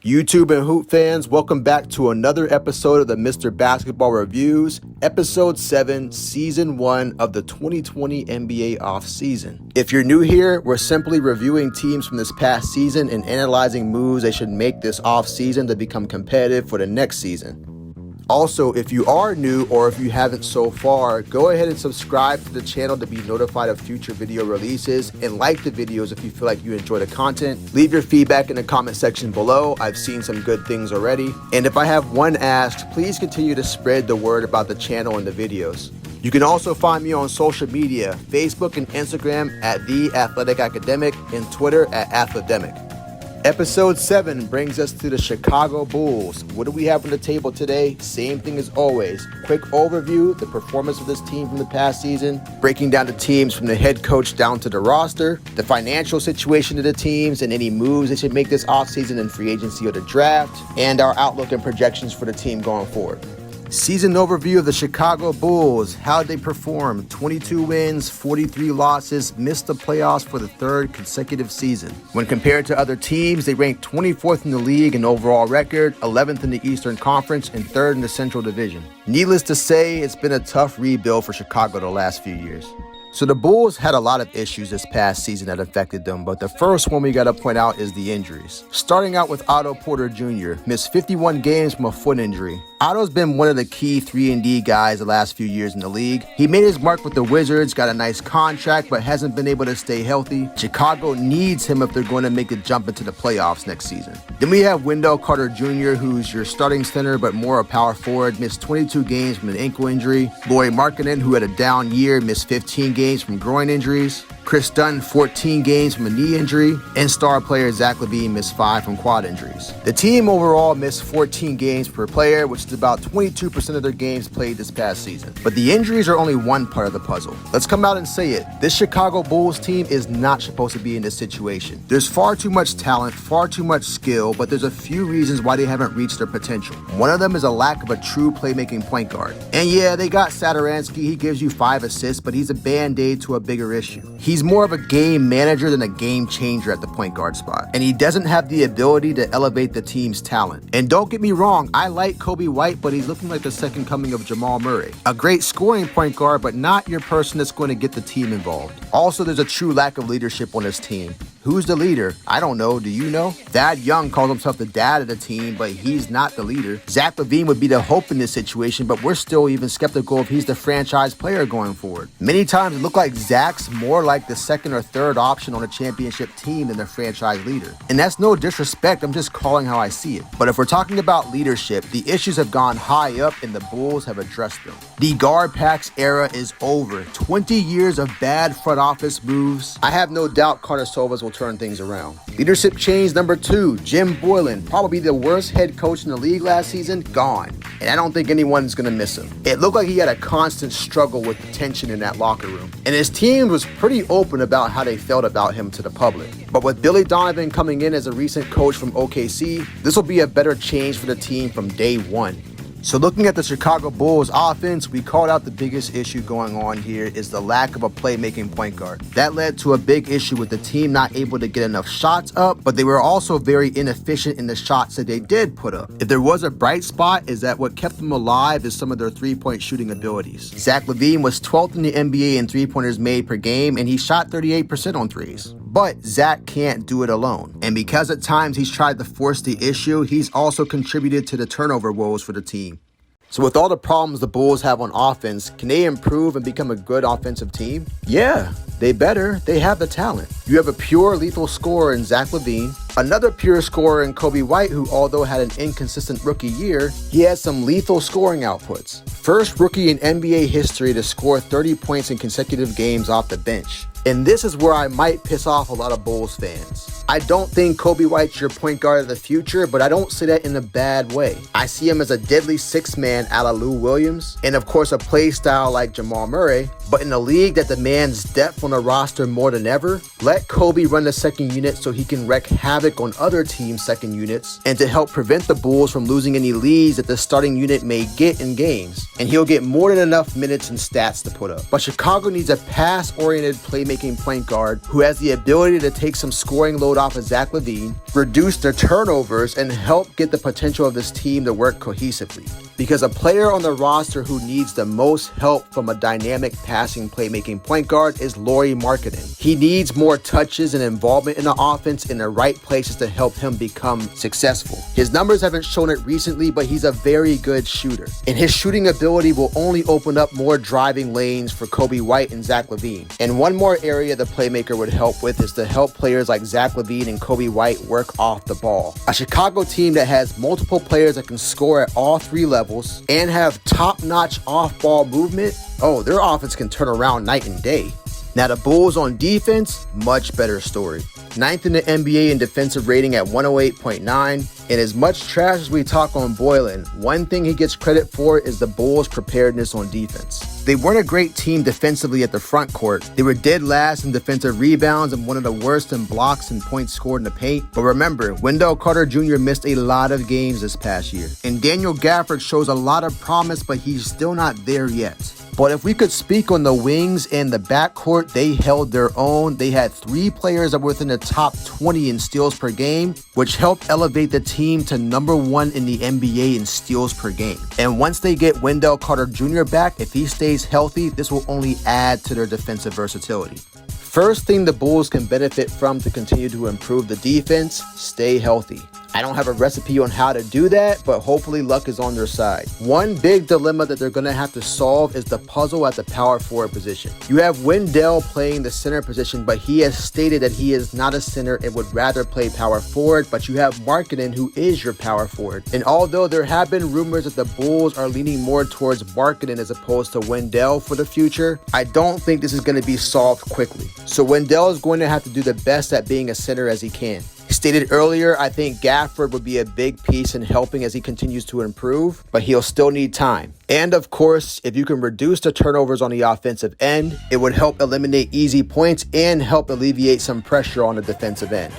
YouTube and Hoop fans, welcome back to another episode of the Mr. Basketball Reviews, Episode 7, Season 1 of the 2020 NBA offseason. If you're new here, we're simply reviewing teams from this past season and analyzing moves they should make this offseason to become competitive for the next season. Also, if you are new or if you haven't so far, go ahead and subscribe to the channel to be notified of future video releases and like the videos if you feel like you enjoy the content. Leave your feedback in the comment section below. I've seen some good things already. And if I have one ask, please continue to spread the word about the channel and the videos. You can also find me on social media, Facebook and Instagram at The Athletic Academic and Twitter at Athledemic. Episode 7 brings us to the Chicago Bulls. What do we have on the table today? Same thing as always. Quick overview, the performance of this team from the past season, breaking down the teams from the head coach down to the roster, the financial situation of the teams and any moves they should make this offseason in free agency or the draft, and our outlook and projections for the team going forward. Season overview of the Chicago Bulls. How did they perform? 22 wins, 43 losses, missed the playoffs for the third consecutive season. When compared to other teams, they ranked 24th in the league in overall record, 11th in the Eastern Conference, and 3rd in the Central Division. Needless to say, it's been a tough rebuild for Chicago the last few years. So the Bulls had a lot of issues this past season that affected them, but the first one we got to point out is the injuries. Starting out with Otto Porter Jr., missed 51 games from a foot injury. Otto's been one of the key 3-and-D guys the last few years in the league. He made his mark with the Wizards, got a nice contract, but hasn't been able to stay healthy. Chicago needs him if they're going to make a jump into the playoffs next season. Then we have Wendell Carter Jr., who's your starting center, but more a power forward, missed 22 games from an ankle injury. Lauri Markkanen, who had a down year, missed 15 games from groin injuries. Chris Dunn, 14 games from a knee injury, and star player Zach LaVine missed 5 from quad injuries. The team overall missed 14 games per player, which is about 22% of their games played this past season. But the injuries are only one part of the puzzle. Let's come out and say it. This Chicago Bulls team is not supposed to be in this situation. There's far too much talent, far too much skill, but there's a few reasons why they haven't reached their potential. One of them is a lack of a true playmaking point guard. And yeah, they got Satoransky. He gives you 5 assists, but he's a band-aid to a bigger issue. He's more of a game manager than a game changer at the point guard spot. And he doesn't have the ability to elevate the team's talent. And don't get me wrong, I like Coby White, but he's looking like the second coming of Jamal Murray. A great scoring point guard, but not your person that's going to get the team involved. Also, there's a true lack of leadership on this team. Who's the leader? I don't know. Do you know? Thad Young calls himself the dad of the team, but he's not the leader. Zach LaVine would be the hope in this situation, but we're still even skeptical if he's the franchise player going forward. Many times it looked like Zach's more like the second or third option on a championship team than the franchise leader. And that's no disrespect, I'm just calling how I see it. But if we're talking about leadership, the issues have gone high up and the Bulls have addressed them. The GarPax era is over. 20 years of bad front office moves. I have no doubt Karnisovas will turn things around. Leadership change number 2, Jim Boylen, probably the worst head coach in the league last season, gone. And I don't think anyone's going to miss him. It looked like he had a constant struggle with the tension in that locker room. And his team was pretty open about how they felt about him to the public. But with Billy Donovan coming in as a recent coach from OKC, this will be a better change for the team from day one. So looking at the Chicago Bulls offense, we called out the biggest issue going on here is the lack of a playmaking point guard. That led to a big issue with the team not able to get enough shots up, but they were also very inefficient in the shots that they did put up. If there was a bright spot, is that what kept them alive is some of their three-point shooting abilities. Zach LaVine was 12th in the NBA in three-pointers made per game, and he shot 38% on threes. But Zach can't do it alone. And because at times he's tried to force the issue, he's also contributed to the turnover woes for the team. So with all the problems the Bulls have on offense, can they improve and become a good offensive team? Yeah, they better. They have the talent. You have a pure lethal scorer in Zach LaVine, another pure scorer in Coby White, who although had an inconsistent rookie year, he has some lethal scoring outputs. First rookie in NBA history to score 30 points in consecutive games off the bench. And this is where I might piss off a lot of Bulls fans. I don't think Coby White's your point guard of the future, but I don't say that in a bad way. I see him as a deadly six-man a la Lou Williams, and of course a play style like Jamal Murray, But in a league that demands depth on a roster more than ever, let Kobe run the second unit so he can wreak havoc on other teams' second units and to help prevent the Bulls from losing any leads that the starting unit may get in games. And he'll get more than enough minutes and stats to put up. But Chicago needs a pass-oriented playmaking point guard who has the ability to take some scoring load off of Zach LaVine, reduce their turnovers, and help get the potential of this team to work cohesively. Because a player on the roster who needs the most help from a dynamic passing playmaking point guard is Lauri Markkanen. He needs more touches and involvement in the offense in the right places to help him become successful. His numbers haven't shown it recently, but he's a very good shooter. And his shooting ability will only open up more driving lanes for Coby White and Zach LaVine. And one more area the playmaker would help with is to help players like Zach LaVine and Coby White work off the ball. A Chicago team that has multiple players that can score at all three levels and have top-notch off-ball movement, their offense can turn around night and day. Now the Bulls on defense, much better story. 9th in the NBA in defensive rating at 108.9. And as much trash as we talk on Boylen, one thing he gets credit for is the Bulls' preparedness on defense. They weren't a great team defensively at the front court. They were dead last in defensive rebounds and one of the worst in blocks and points scored in the paint. But remember, Wendell Carter Jr. missed a lot of games this past year. And Daniel Gafford shows a lot of promise, but he's still not there yet. But if we could speak on the wings and the backcourt, they held their own. They had 3 players that were within the top 20 in steals per game, which helped elevate the team to number 1 in the NBA in steals per game. And once they get Wendell Carter Jr. back, if he stays healthy, this will only add to their defensive versatility. First thing the Bulls can benefit from to continue to improve the defense, stay healthy. I don't have a recipe on how to do that, but hopefully luck is on their side. One big dilemma that they're going to have to solve is the puzzle at the power forward position. You have Wendell playing the center position, but he has stated that he is not a center and would rather play power forward, but you have Markkanen, who is your power forward. And although there have been rumors that the Bulls are leaning more towards Markkanen as opposed to Wendell for the future, I don't think this is going to be solved quickly. So Wendell is going to have to do the best at being a center as he can. Stated earlier, I think Gafford would be a big piece in helping as he continues to improve, but he'll still need time. And of course, if you can reduce the turnovers on the offensive end, it would help eliminate easy points and help alleviate some pressure on the defensive end.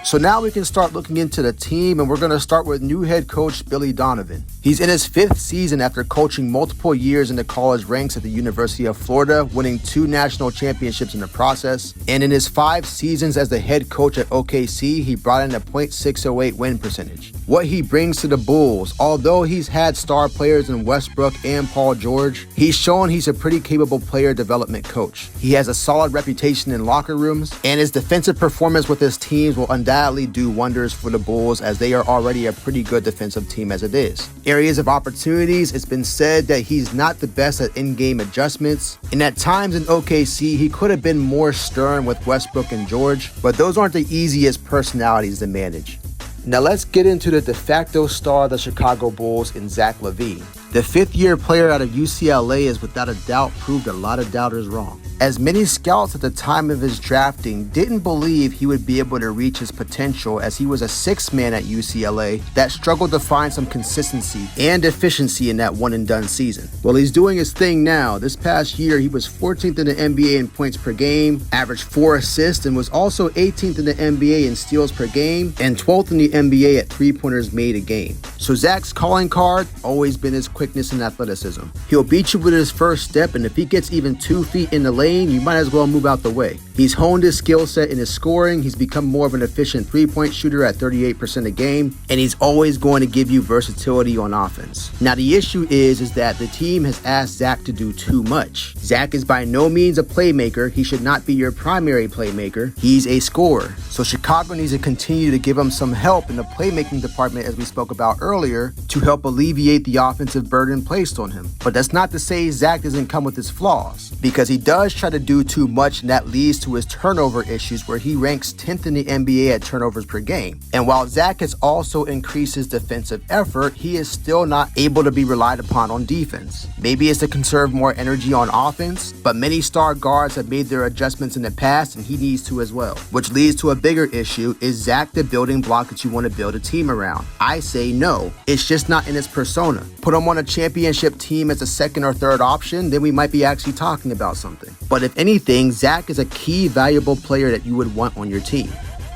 So now we can start looking into the team, and we're going to start with new head coach Billy Donovan. He's in his 5th season after coaching multiple years in the college ranks at the University of Florida, winning 2 national championships in the process. And in his 5 seasons as the head coach at OKC, he brought in a .608 win percentage. What he brings to the Bulls, although he's had star players in Westbrook and Paul George, he's shown he's a pretty capable player development coach. He has a solid reputation in locker rooms, and his defensive performance with his teams will undoubtedly do wonders for the Bulls, as they are already a pretty good defensive team as it is. Areas of opportunities, it's been said that he's not the best at in-game adjustments, and at times in OKC he could have been more stern with Westbrook and George, but those aren't the easiest personalities to manage. Now let's get into the de facto star of the Chicago Bulls in Zach LaVine. The 5th-year player out of UCLA has without a doubt proved a lot of doubters wrong, as many scouts at the time of his drafting didn't believe he would be able to reach his potential, as he was a 6th man at UCLA that struggled to find some consistency and efficiency in that one-and-done season. Well, he's doing his thing now. This past year, he was 14th in the NBA in points per game, averaged 4 assists, and was also 18th in the NBA in steals per game, and 12th in the NBA at three-pointers made a game. So Zach's calling card, always been his quickness and athleticism. He'll beat you with his first step, and if he gets even 2 feet in the lane, you might as well move out the way. He's honed his skill set in his scoring. He's become more of an efficient three-point shooter at 38% a game, and he's always going to give you versatility on offense. Now, the issue is that the team has asked Zach to do too much. Zach is by no means a playmaker. He should not be your primary playmaker. He's a scorer. So Chicago needs to continue to give him some help in the playmaking department, as we spoke about earlier, to help alleviate the offensive burden placed on him. But that's not to say Zach doesn't come with his flaws, because he does try to do too much, and that leads to his turnover issues, where he ranks 10th in the NBA at turnovers per game. And while Zach has also increased his defensive effort, he is still not able to be relied upon on defense. Maybe it's to conserve more energy on offense, but many star guards have made their adjustments in the past, and he needs to as well. Which leads to a bigger issue: is Zach the building block that you want to build a team around? I say no. It's just just not in his persona. Put him on a championship team as a second or third option, then we might be actually talking about something. But if anything, Zach is a key valuable player that you would want on your team.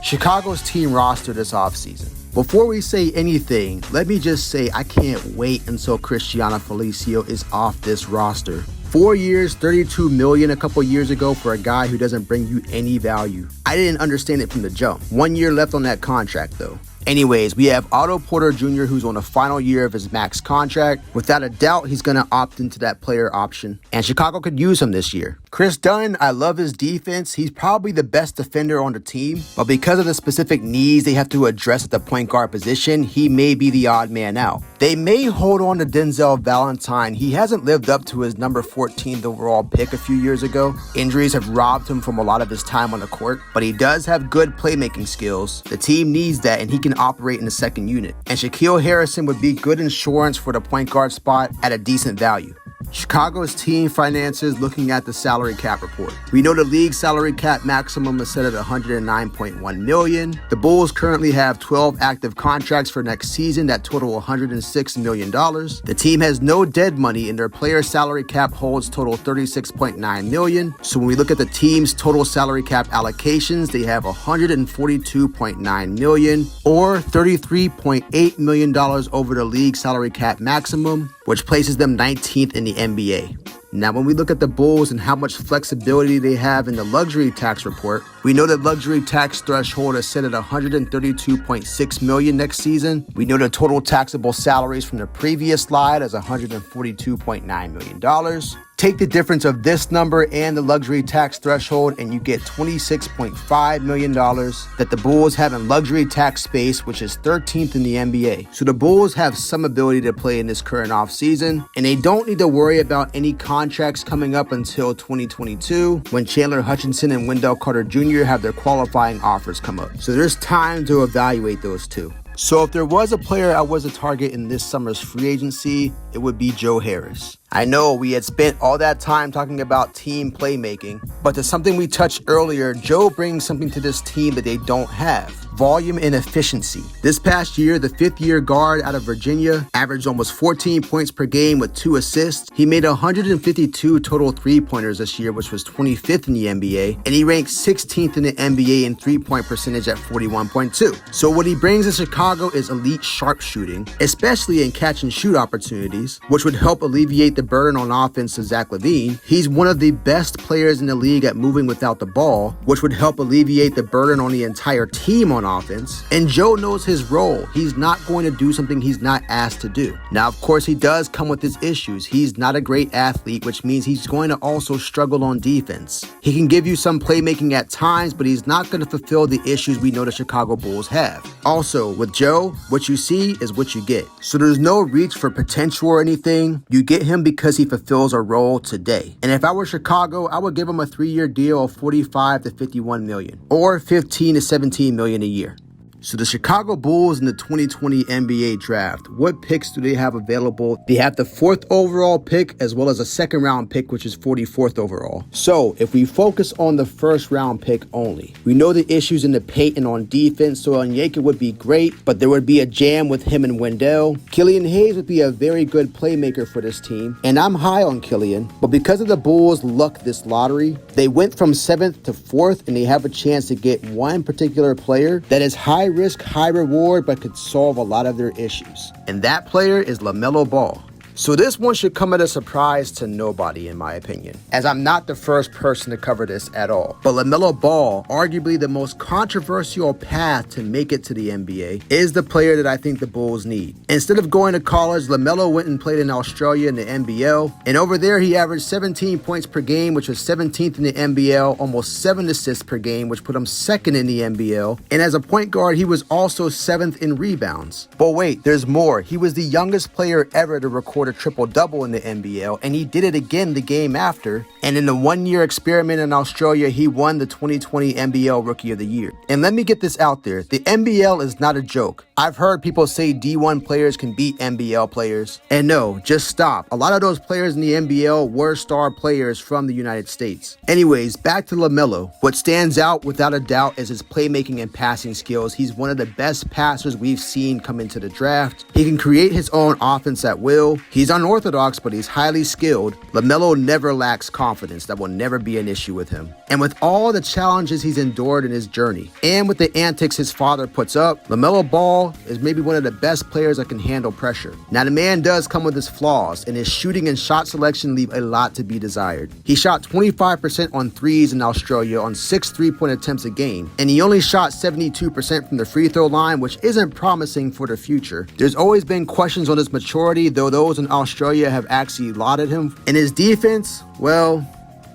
Chicago's team roster this offseason. Before we say anything, let me just say I can't wait until Cristiano Felicio is off this roster. 4 years, $32 million a couple years ago for a guy who doesn't bring you any value. I didn't understand it from the jump. 1 year left on that contract though. Anyways, we have Otto Porter Jr. who's on the final year of his max contract. Without a doubt, he's going to opt into that player option, and Chicago could use him this year. Chris Dunn, I love his defense. He's probably the best defender on the team, but because of the specific needs they have to address at the point guard position, he may be the odd man out. They may hold on to Denzel Valentine. He hasn't lived up to his number 14th overall pick a few years ago. Injuries have robbed him from a lot of his time on the court, but he does have good playmaking skills. The team needs that, and he can operate in the second unit. And Shaquille Harrison would be good insurance for the point guard spot at a decent value. Chicago's team finances looking at the salary cap report. We know the league salary cap maximum is set at $109.1 million. The Bulls currently have 12 active contracts for next season that total $106 million. The team has no dead money and their player salary cap holds total $36.9 million. So when we look at the team's total salary cap allocations, they have $142.9 million or $33.8 million over the league salary cap maximum, which places them 19th in the NBA. Now, when we look at the Bulls and how much flexibility they have in the luxury tax report, we know that luxury tax threshold is set at $132.6 million next season. We know the total taxable salaries from the previous slide as $142.9 million. Take the difference of this number and the luxury tax threshold and you get $26.5 million that the Bulls have in luxury tax space, which is 13th in the NBA. So the Bulls have some ability to play in this current offseason, and they don't need to worry about any contracts coming up until 2022 when Chandler Hutchinson and Wendell Carter Jr. have their qualifying offers come up. So there's time to evaluate those two. So if there was a player I was a target in this summer's free agency, it would be Joe Harris. I know we had spent all that time talking about team playmaking, but to something we touched earlier, Joe brings something to this team that they don't have: volume and efficiency. This past year, the fifth-year guard out of Virginia averaged almost 14 points per game with 2 assists. He made 152 total three-pointers this year, which was 25th in the NBA, and he ranked 16th in the NBA in three-point percentage at 41.2. So what he brings to Chicago is elite sharpshooting, especially in catch-and-shoot opportunities, which would help alleviate the burden on offense to Zach LaVine. He's one of the best players in the league at moving without the ball, which would help alleviate the burden on the entire team on offense. And Joe knows his role. He's not going to do something he's not asked to do. Now, of course, he does come with his issues. He's not a great athlete, which means he's going to also struggle on defense. He can give you some playmaking at times, but he's not going to fulfill the issues we know the Chicago Bulls have. Also, with Joe, what you see is what you get. So there's no reach for potential or anything. You get him because he fulfills a role today. And if I were Chicago, I would give him a 3-year deal of $45 to $51 million or $15 to $17 million a year. So the Chicago Bulls in the 2020 NBA draft, what picks do they have available? They have the 4th overall pick as well as a 2nd round pick, which is 44th overall. So if we focus on the 1st round pick only, we know the issues in the paint and on defense, so Onyeka would be great, but there would be a jam with him and Wendell. Killian Hayes would be a very good playmaker for this team, and I'm high on Killian, but because of the Bulls' luck this lottery, they went from 7th to 4th, and they have a chance to get one particular player that is high risk, high reward, but could solve a lot of their issues. And that player is LaMelo Ball. So this one should come as a surprise to nobody, in my opinion, as I'm not the first person to cover this at all. But LaMelo Ball, arguably the most controversial path to make it to the NBA, is the player that I think the Bulls need. Instead of going to college, LaMelo went and played in Australia in the NBL, and over there he averaged 17 points per game, which was 17th in the NBL, almost 7 assists per game, which put him 2nd in the NBL, and as a point guard, he was also 7th in rebounds. But wait, there's more. He was the youngest player ever to record a triple-double in the NBL, and he did it again the game after. And in the one-year experiment in Australia, he won the 2020 NBL Rookie of the Year. And let me get this out there. The NBL is not a joke. I've heard people say D1 players can beat NBL players. And no, just stop. A lot of those players in the NBL were star players from the United States. Anyways, back to LaMelo. What stands out without a doubt is his playmaking and passing skills. He's one of the best passers we've seen come into the draft. He can create his own offense at will. He's unorthodox, but he's highly skilled. LaMelo never lacks confidence. That will never be an issue with him. And with all the challenges he's endured in his journey, and with the antics his father puts up, LaMelo Ball is maybe one of the best players that can handle pressure. Now, the man does come with his flaws, and his shooting and shot selection leave a lot to be desired. He shot 25% on threes in Australia on 6 3-point attempts a game, and he only shot 72% from the free throw line, which isn't promising for the future. There's always been questions on his maturity, though those in Australia have actually lauded him. And his defense, well,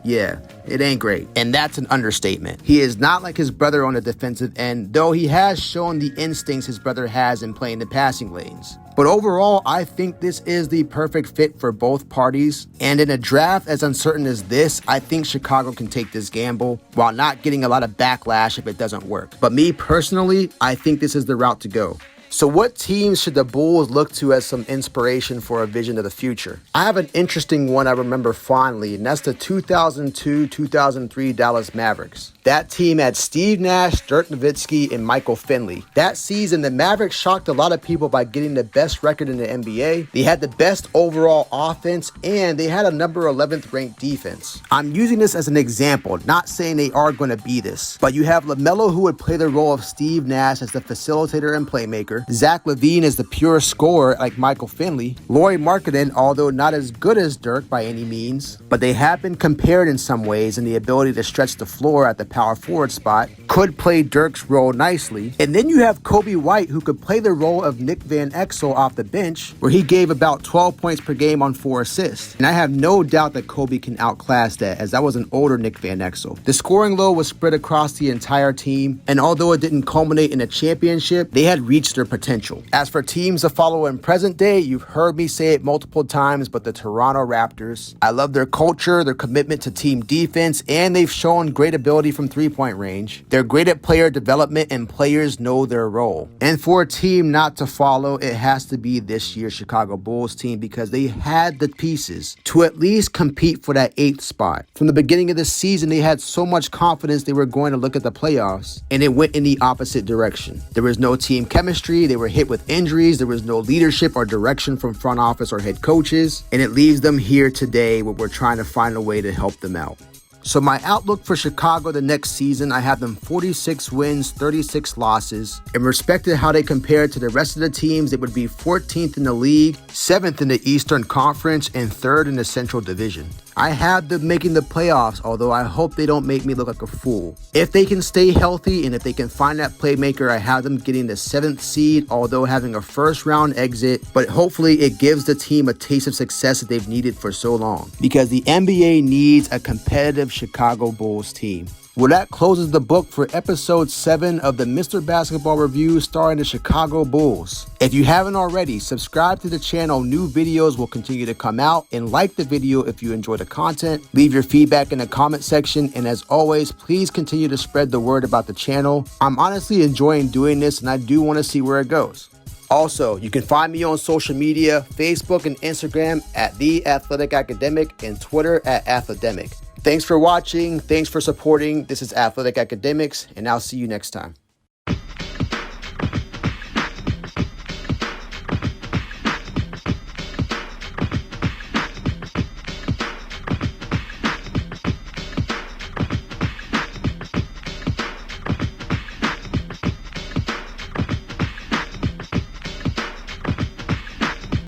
yeah, it ain't great. And that's an understatement. He is not like his brother on the defensive end, though he has shown the instincts his brother has in playing the passing lanes. But overall, I think this is the perfect fit for both parties. And in a draft as uncertain as this, I think Chicago can take this gamble while not getting a lot of backlash if it doesn't work. But me personally, I think this is the route to go. So what teams should the Bulls look to as some inspiration for a vision of the future? I have an interesting one I remember fondly, and that's the 2002-2003 Dallas Mavericks. That team had Steve Nash, Dirk Nowitzki, and Michael Finley. That season, the Mavericks shocked a lot of people by getting the best record in the NBA. They had the best overall offense, and they had a number 11th ranked defense. I'm using this as an example, not saying they are going to be this, but you have LaMelo, who would play the role of Steve Nash as the facilitator and playmaker, Zach LaVine is the pure scorer like Michael Finley, Lauri Markkanen, although not as good as Dirk by any means, but they have been compared in some ways in the ability to stretch the floor at the power forward spot, could play Dirk's role nicely. And then you have Kobe White, who could play the role of Nick Van Exel off the bench, where he gave about 12 points per game on 4 assists. And I have no doubt that Kobe can outclass that, as that was an older Nick Van Exel. The scoring load was spread across the entire team, and although it didn't culminate in a championship, they had reached their potential. As for teams to follow in present day, you've heard me say it multiple times, but the Toronto Raptors. I love their culture, their commitment to team defense, and they've shown great ability from three-point range. They're great at player development, and players know their role. And for a team not to follow, it has to be this year's Chicago Bulls team, because they had the pieces to at least compete for that 8th spot. From the beginning of the season, they had so much confidence they were going to look at the playoffs, and it went in the opposite direction. There was no team chemistry, they were hit with injuries, there was no leadership or direction from front office or head coaches, and it leaves them here today where we're trying to find a way to help them out. So my outlook for Chicago the next season, I have them 46 wins, 36 losses. In respect to how they compare to the rest of the teams, it would be 14th in the league, 7th in the Eastern Conference, and 3rd in the Central Division. I have them making the playoffs, although I hope they don't make me look like a fool. If they can stay healthy and if they can find that playmaker, I have them getting the 7th seed, although having a first-round exit, but hopefully it gives the team a taste of success that they've needed for so long, because the NBA needs a competitive Chicago Bulls team. Well, that closes the book for episode 7 of the Mr. Basketball Review starring the Chicago Bulls. If you haven't already, subscribe to the channel. New videos will continue to come out, and like the video if you enjoy the content. Leave your feedback in the comment section, and as always, please continue to spread the word about the channel. I'm honestly enjoying doing this, and I do want to see where it goes. Also, you can find me on social media, Facebook and Instagram at The Athletic Academic, and Twitter at Athledemic. Thanks for watching. Thanks for supporting. This is Athletic Academics, and I'll see you next time.